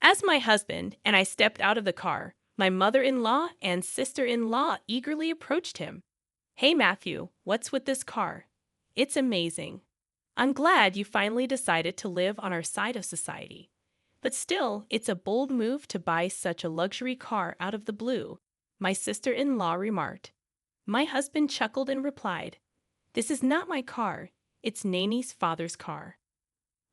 As my husband and I stepped out of the car, my mother-in-law and sister-in-law eagerly approached him. "Hey Matthew, what's with this car? It's amazing. I'm glad you finally decided to live on our side of society. But still, it's a bold move to buy such a luxury car out of the blue," my sister-in-law remarked. My husband chuckled and replied, "This is not my car, it's Nani's father's car."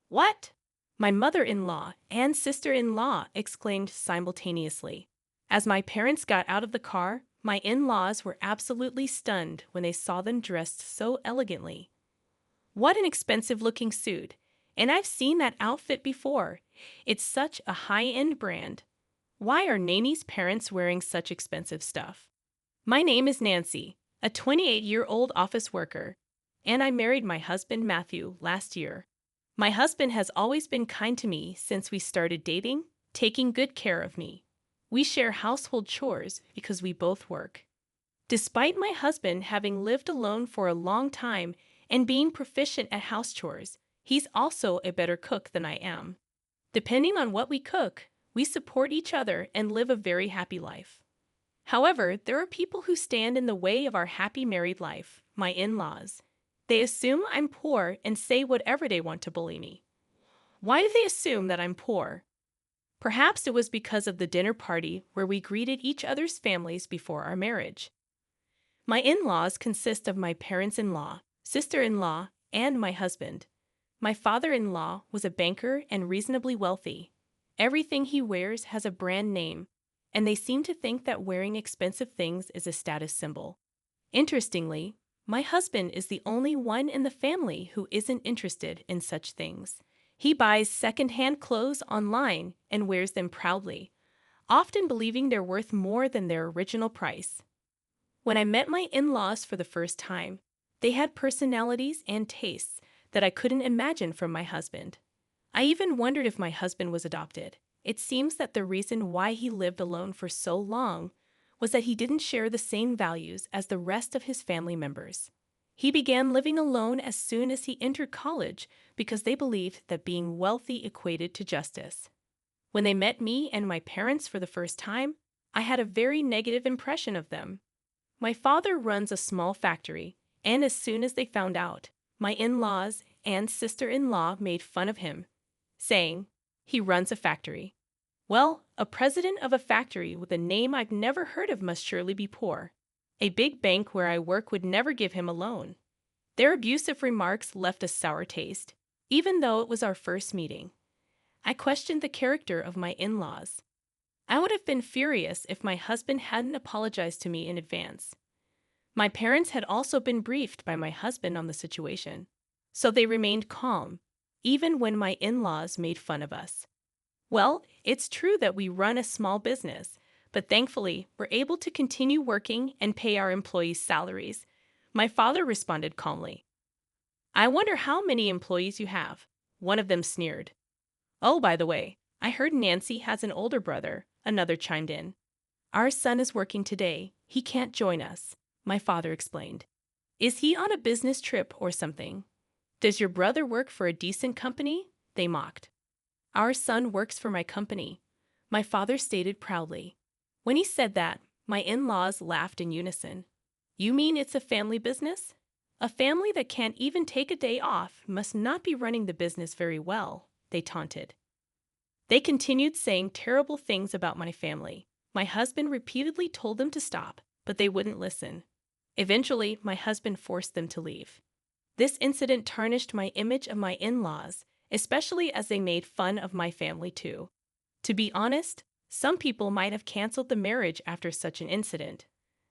"What?" my mother-in-law and sister-in-law exclaimed simultaneously. As my parents got out of the car, my in-laws were absolutely stunned when they saw them dressed so elegantly. "What an expensive-looking suit! And I've seen that outfit before. It's such a high-end brand. Why are Nani's parents wearing such expensive stuff?" "My name is Nancy, a 28-year-old office worker, and I married my husband Matthew last year. My husband has always been kind to me since we started dating, taking good care of me. We share household chores because we both work. Despite my husband having lived alone for a long time and being proficient at house chores, he's also a better cook than I am. Depending on what we cook, we support each other and live a very happy life. However, there are people who stand in the way of our happy married life, my in-laws. They assume I'm poor and say whatever they want to bully me." "Why do they assume that I'm poor?" "Perhaps it was because of the dinner party where we greeted each other's families before our marriage." My in-laws consist of my parents-in-law, sister-in-law, and my husband. My father-in-law was a banker and reasonably wealthy. Everything he wears has a brand name, and they seem to think that wearing expensive things is a status symbol. Interestingly, my husband is the only one in the family who isn't interested in such things. He buys second-hand clothes online and wears them proudly, often believing they're worth more than their original price. When I met my in-laws for the first time, they had personalities and tastes that I couldn't imagine from my husband. I even wondered if my husband was adopted. It seems that the reason why he lived alone for so long was that he didn't share the same values as the rest of his family members. He began living alone as soon as he entered college because they believed that being wealthy equated to justice. When they met me and my parents for the first time, I had a very negative impression of them. My father runs a small factory, and as soon as they found out, my in-laws and sister-in-law made fun of him, saying, "He runs a factory. Well, a president of a factory with a name I've never heard of must surely be poor. A big bank where I work would never give him a loan." Their abusive remarks left a sour taste, even though it was our first meeting. I questioned the character of my in-laws. I would have been furious if my husband hadn't apologized to me in advance. My parents had also been briefed by my husband on the situation, so they remained calm, even when my in-laws made fun of us. "Well, it's true that we run a small business, but thankfully, we're able to continue working and pay our employees' salaries," my father responded calmly. "I wonder how many employees you have," one of them sneered. "Oh, by the way, I heard Nancy has an older brother," another chimed in. "Our son is working today. He can't join us," my father explained. "Is he on a business trip or something?" "Does your brother work for a decent company?" they mocked. "Our son works for my company," my father stated proudly. When he said that, my in-laws laughed in unison. "You mean it's a family business? A family that can't even take a day off must not be running the business very well," they taunted. They continued saying terrible things about my family. My husband repeatedly told them to stop, but they wouldn't listen. Eventually, my husband forced them to leave. This incident tarnished my image of my in-laws, especially as they made fun of my family too. To be honest, some people might have canceled the marriage after such an incident.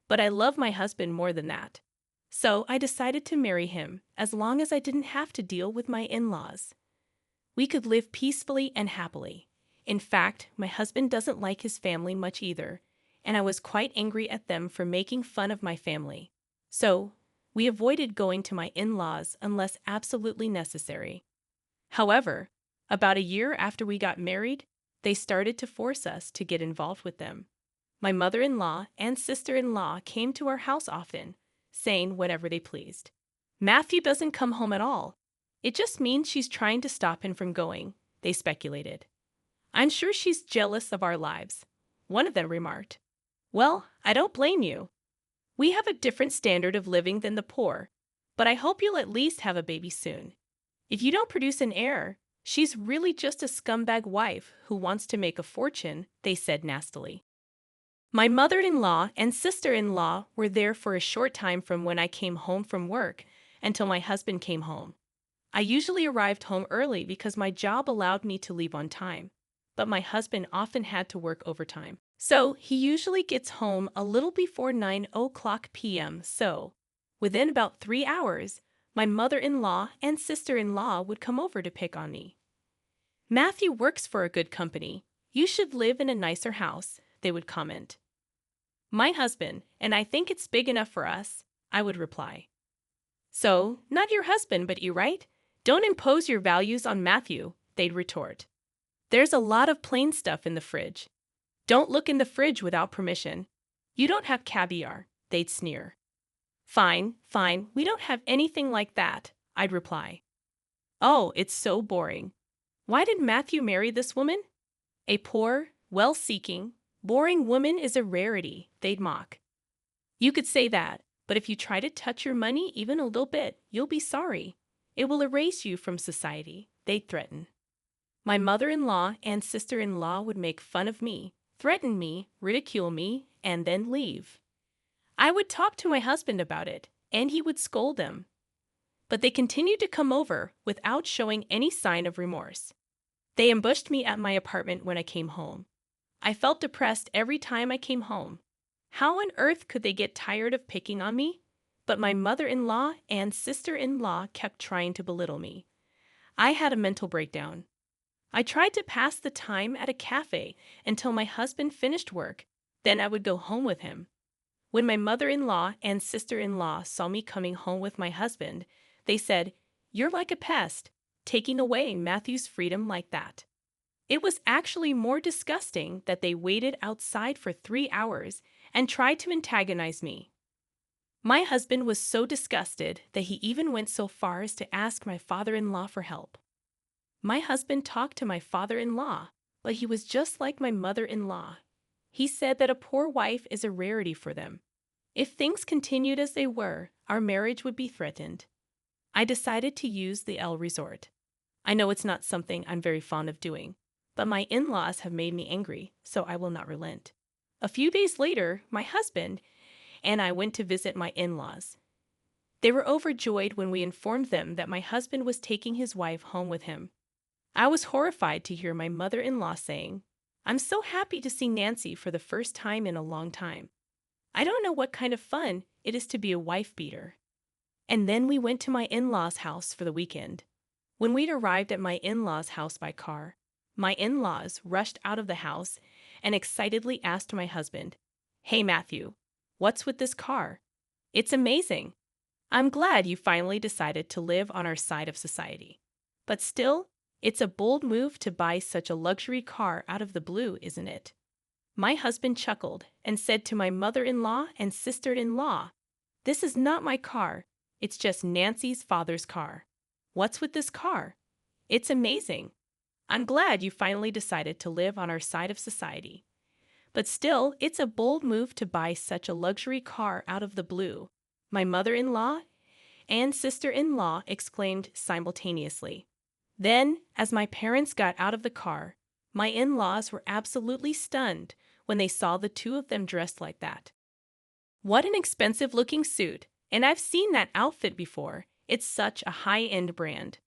But I love my husband more than that. So I decided to marry him as long as I didn't have to deal with my in-laws. We could live peacefully and happily. In fact, my husband doesn't like his family much either, and I was quite angry at them for making fun of my family. So, we avoided going to my in-laws unless absolutely necessary. However, about a year after we got married, they started to force us to get involved with them. My mother-in-law and sister-in-law came to our house often, saying whatever they pleased. "Matthew doesn't come home at all. It just means she's trying to stop him from going," they speculated. I'm sure she's jealous of our lives. One of them remarked. Well, I don't blame you. We have a different standard of living than the poor, but I hope you'll at least have a baby soon. If you don't produce an heir, she's really just a scumbag wife who wants to make a fortune, they said nastily. My mother-in-law and sister-in-law were there for a short time from when I came home from work until my husband came home. I usually arrived home early because my job allowed me to leave on time, but my husband often had to work overtime. So he usually gets home a little before 9 o'clock p.m. So, within about 3 hours, my mother-in-law and sister-in-law would come over to pick on me. Matthew works for a good company. You should live in a nicer house, they would comment. My husband, and I think it's big enough for us, I would reply. So, not your husband, but you, right? Don't impose your values on Matthew, they'd retort. There's a lot of plain stuff in the fridge. Don't look in the fridge without permission. You don't have caviar, they'd sneer. Fine, fine, we don't have anything like that, I'd reply. Oh, it's so boring. Why did Matthew marry this woman? A poor, well-seeking, boring woman is a rarity, they'd mock. You could say that, but if you try to touch your money even a little bit, you'll be sorry. It will erase you from society, they'd threaten. My mother-in-law and sister-in-law would make fun of me, threaten me, ridicule me, and then leave. I would talk to my husband about it, and he would scold them. But they continued to come over without showing any sign of remorse. They ambushed me at my apartment when I came home. I felt depressed every time I came home. How on earth could they get tired of picking on me? But my mother-in-law and sister-in-law kept trying to belittle me. I had a mental breakdown. I tried to pass the time at a cafe until my husband finished work. Then I would go home with him. When my mother-in-law and sister-in-law saw me coming home with my husband, they said, "You're like a pest, taking away Matthew's freedom like that." It was actually more disgusting that they waited outside for 3 hours and tried to antagonize me. My husband was so disgusted that he even went so far as to ask my father-in-law for help. My husband talked to my father-in-law, but he was just like my mother-in-law. He said that a poor wife is a rarity for them. If things continued as they were, our marriage would be threatened. I decided to use the L resort. I know it's not something I'm very fond of doing, but my in-laws have made me angry, so I will not relent. A few days later, my husband and I went to visit my in-laws. They were overjoyed when we informed them that my husband was taking his wife home with him. I was horrified to hear my mother-in-law saying, "I'm so happy to see Nancy for the first time in a long time. I don't know what kind of fun it is to be a wife-beater." And then we went to my in-laws' house for the weekend. When we'd arrived at my in-laws' house by car, my in-laws rushed out of the house and excitedly asked my husband, "Hey, Matthew, what's with this car? It's amazing. I'm glad you finally decided to live on our side of society. But still, it's a bold move to buy such a luxury car out of the blue, isn't it?" My husband chuckled and said to my mother-in-law and sister-in-law, "This is not my car. It's just Nancy's father's car. What's with this car? It's amazing. I'm glad you finally decided to live on our side of society. But still, it's a bold move to buy such a luxury car out of the blue," my mother-in-law and sister-in-law exclaimed simultaneously. Then, as my parents got out of the car, my in-laws were absolutely stunned when they saw the two of them dressed like that. What an expensive-looking suit, and I've seen that outfit before. It's such a high-end brand.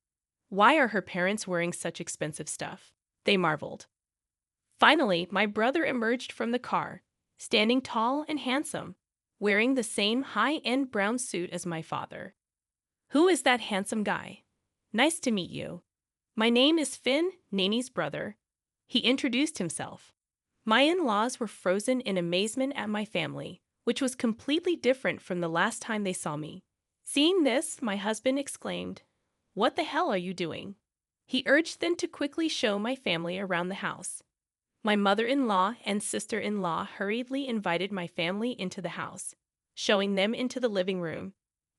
Why are her parents wearing such expensive stuff? They marveled. Finally, my brother emerged from the car, standing tall and handsome, wearing the same high-end brown suit as my father. "Who is that handsome guy? Nice to meet you. My name is Finn, Nani's brother." He introduced himself. My in-laws were frozen in amazement at my family, which was completely different from the last time they saw me. Seeing this, my husband exclaimed, "What the hell are you doing?" He urged them to quickly show my family around the house. My mother-in-law and sister-in-law hurriedly invited my family into the house, showing them into the living room,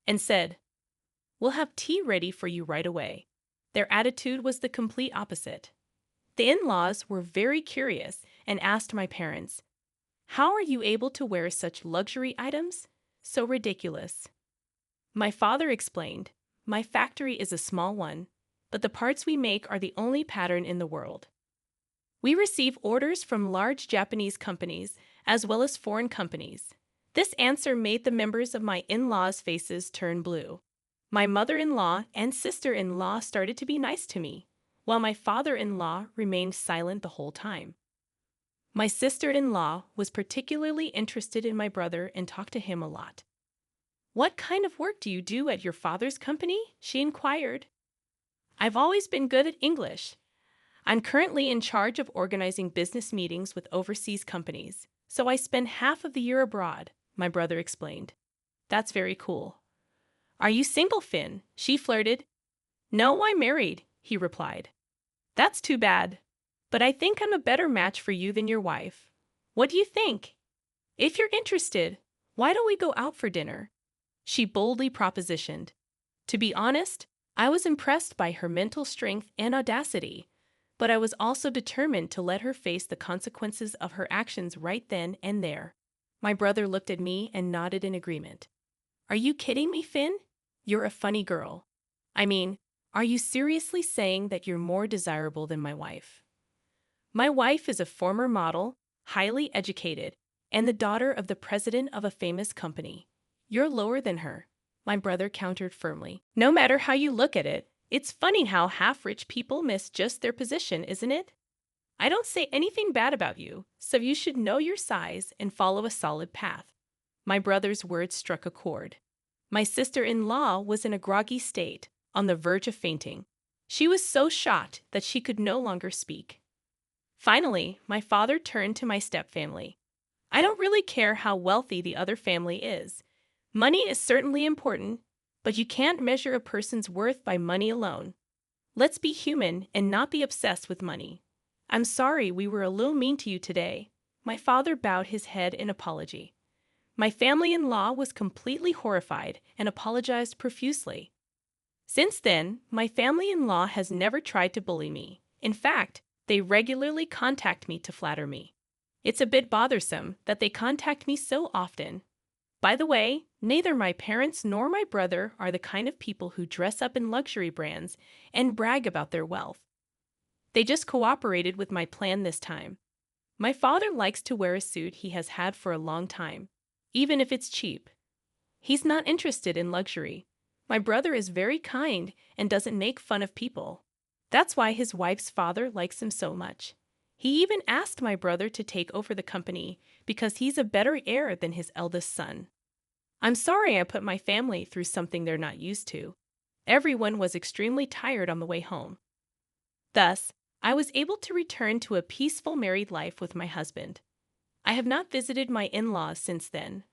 and said, "We'll have tea ready for you right away." Their attitude was the complete opposite. The in-laws were very curious and asked my parents, "How are you able to wear such luxury items? So ridiculous." My father explained, "My factory is a small one, but the parts we make are the only pattern in the world. We receive orders from large Japanese companies as well as foreign companies." This answer made the members of my in-laws' faces turn blue. My mother-in-law and sister-in-law started to be nice to me, while my father-in-law remained silent the whole time. My sister-in-law was particularly interested in my brother and talked to him a lot. "What kind of work do you do at your father's company?" she inquired. "I've always been good at English. I'm currently in charge of organizing business meetings with overseas companies, so I spend half of the year abroad," my brother explained. "That's very cool." "Are you single, Finn?" she flirted. "No, I'm married," he replied. "That's too bad. But I think I'm a better match for you than your wife. What do you think? If you're interested, why don't we go out for dinner?" she boldly propositioned. To be honest, I was impressed by her mental strength and audacity, but I was also determined to let her face the consequences of her actions right then and there. My brother looked at me and nodded in agreement. "Are you kidding me, Finn? You're a funny girl. I mean, are you seriously saying that you're more desirable than my wife? My wife is a former model, highly educated, and the daughter of the president of a famous company. You're lower than her," my brother countered firmly. "No matter how you look at it, it's funny how half-rich people miss just their position, isn't it? I don't say anything bad about you, so you should know your size and follow a solid path." My brother's words struck a chord. My sister-in-law was in a groggy state, on the verge of fainting. She was so shocked that she could no longer speak. Finally, my father turned to my stepfamily. "I don't really care how wealthy the other family is. Money is certainly important, but you can't measure a person's worth by money alone. Let's be human and not be obsessed with money. I'm sorry we were a little mean to you today." My father bowed his head in apology. My family-in-law was completely horrified and apologized profusely. Since then, my family-in-law has never tried to bully me. In fact, they regularly contact me to flatter me. It's a bit bothersome that they contact me so often. By the way, neither my parents nor my brother are the kind of people who dress up in luxury brands and brag about their wealth. They just cooperated with my plan this time. My father likes to wear a suit he has had for a long time, even if it's cheap. He's not interested in luxury. My brother is very kind and doesn't make fun of people. That's why his wife's father likes him so much. He even asked my brother to take over the company because he's a better heir than his eldest son. I'm sorry I put my family through something they're not used to. Everyone was extremely tired on the way home. Thus, I was able to return to a peaceful married life with my husband. I have not visited my in-laws since then,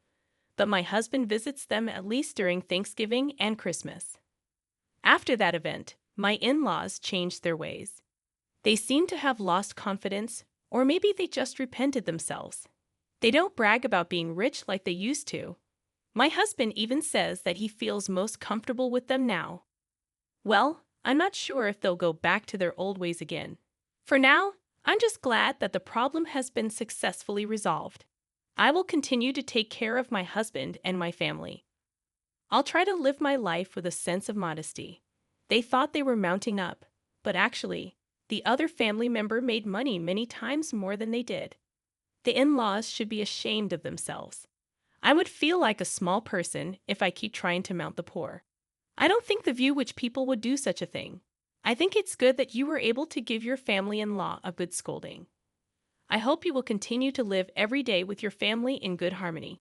but my husband visits them at least during Thanksgiving and Christmas. After that event, my in-laws changed their ways. They seem to have lost confidence, or maybe they just repented themselves. They don't brag about being rich like they used to. My husband even says that he feels most comfortable with them now. Well, I'm not sure if they'll go back to their old ways again. For now, I'm just glad that the problem has been successfully resolved. I will continue to take care of my husband and my family. I'll try to live my life with a sense of modesty. They thought they were mounting up, but actually, the other family member made money many times more than they did. The in-laws should be ashamed of themselves. I would feel like a small person if I keep trying to mount the poor. I don't think the view which people would do such a thing. I think it's good that you were able to give your family-in-law a good scolding. I hope you will continue to live every day with your family in good harmony.